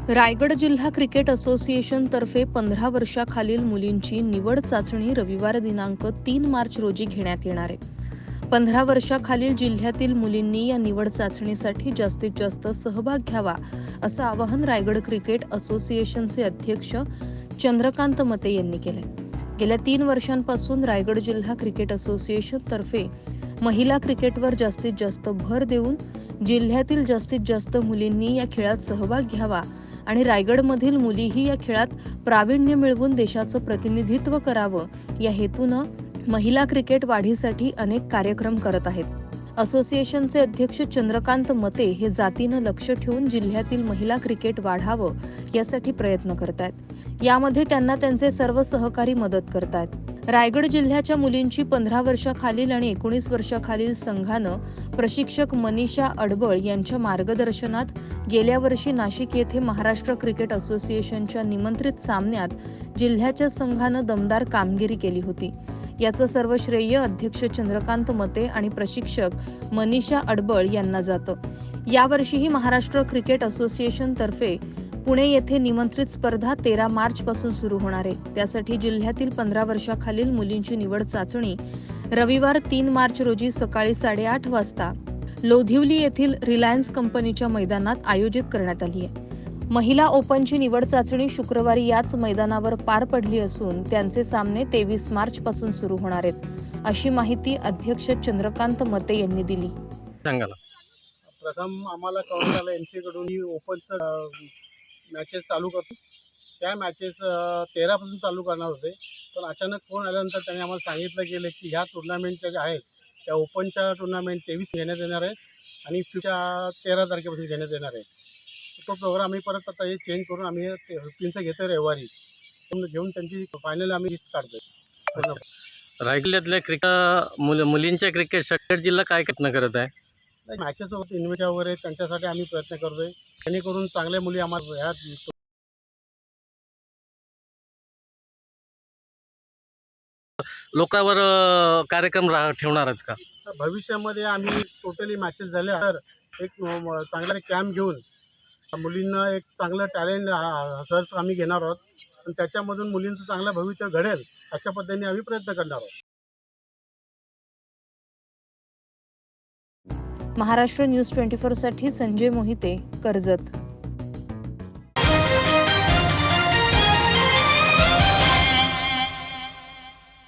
रायगड जिल्हा cricket association तर्फे 15 वर्षाखालील मुलींची निवड चाचणी रविवार दिनांक 3 मार्च रोजी घेण्यात येणार आहे। 15 वर्षाखालील जिल्ह्यातील मुलींनी या निवड चाचणीसाठी जास्तीत जास्त सहभाग घ्यावा असं आवाहन रायगड क्रिकेट असोसिएशनचे अध्यक्ष चंद्रकांत मते यांनी केले। गेल्या 3 वर्षांपासून रायगड जिल्हा क्रिकेट असोसिएशन तर्फे महिला क्रिकेटवर जास्तीत जास्त भर देऊन जिल्ह्यातील जास्तीत जास्त मुलींनी या खेळात सहभाग घ्यावा आणि रायगडमधील मुलीही या खेळात प्रावीण्य मिळवून देशाचं प्रतिनिधित्व करावं या हेतूनं महिला क्रिकेट वाढीसाठी अनेक कार्यक्रम करत आहेत। असोसिएशनचे अध्यक्ष चंद्रकांत मते हे जातीनं लक्ष ठेवून जिल्ह्यातील महिला क्रिकेट वाढावं यासाठी प्रयत्न करतायत। यामध्ये त्यांना त्यांचे सर्व सहकारी मदत करतायत। रायगड जिल्ह्याच्या मुलींची 15 वर्षाखालील आणि 19 वर्षाखालील संघानं प्रशिक्षक मनीषा अडबळ यांच्या मार्गदर्शनात गेल्या वर्षी नाशिक येथे महाराष्ट्र क्रिकेट असोसिएशनच्या निमंत्रित सामन्यात जिल्ह्याच्या संघानं दमदार कामगिरी केली होती। याचं सर्व श्रेय अध्यक्ष चंद्रकांत मते आणि प्रशिक्षक मनीषा अडबळ यांना जातं। यावर्षीही महाराष्ट्र क्रिकेट असोसिएशन तर्फे पुणे येथे निमंत्रित स्पर्धा 13 मार्च पासून सुरू होणार आहे। त्यासाठी जिल्ह्यातील 15 वर्षाखालील मुलींची निवड चाचणी रविवार 3 मार्च रोजी सकाळी 8:30 वाजता लोधिवली येथील रिलायन्स कंपनीच्या मैदानात आयोजित करण्यात आली आहे। महिला ओपनची निवड चाचणी शुक्रवारी याच मैदानावर पार पडली असून त्यांचे सामने 23 मार्च पासून सुरू होणार आहेत, अशी माहिती अध्यक्ष चंद्रकांत मते यांनी दिली। प्रथम आम्हाला कळवण्यात आलं यांच्याकडून ही ओपनचं मॅचेस चालू करतो। त्या मॅचेस 13 पासून चालू करणार होते, पण अचानक फोन आल्यानंतर त्यांनी आम्हाला सांगितलं गेलं की ह्या टुर्नामेंटच्या ज्या आहेत त्या ओपनच्या टुर्नामेंट 23 घेण्यात येणार आहेत आणि फिफच्या 13 तारखेपासून घेण्यात येणार आहे। तो प्रोग्राम आम्ही परत आता हे चेंज करून आम्ही 15चं घेतो रविवारी घेऊन त्यांची फायनल आम्ही लिस्ट काढतो। रायगडच्या क्रिकेट मुलींच्या क्रिकेट सगळ्यात जिल्हा काय प्रयत्न करत आहे? मॅचेस इन्व्हिटा वगैरे त्यांच्यासाठी आम्ही प्रयत्न करतोय, जेणेकरून चांगल्या मुली आम्हाला ह्या लोकांवर कार्यक्रम ठेवणार आहेत का? भविष्यामध्ये आम्ही टोटली मॅचेस झाल्या तर एक चांगला कॅम्प घेऊन मुलींना एक चांगलं टॅलेंट सर्च आम्ही घेणार आहोत आणि त्याच्यामधून मुलींचं चांगलं भविष्य घडेल अशा पद्धतीने आम्ही प्रयत्न करणार आहोत। महाराष्ट्र न्यूज 24 साठी संजय मोहिते, कर्जत।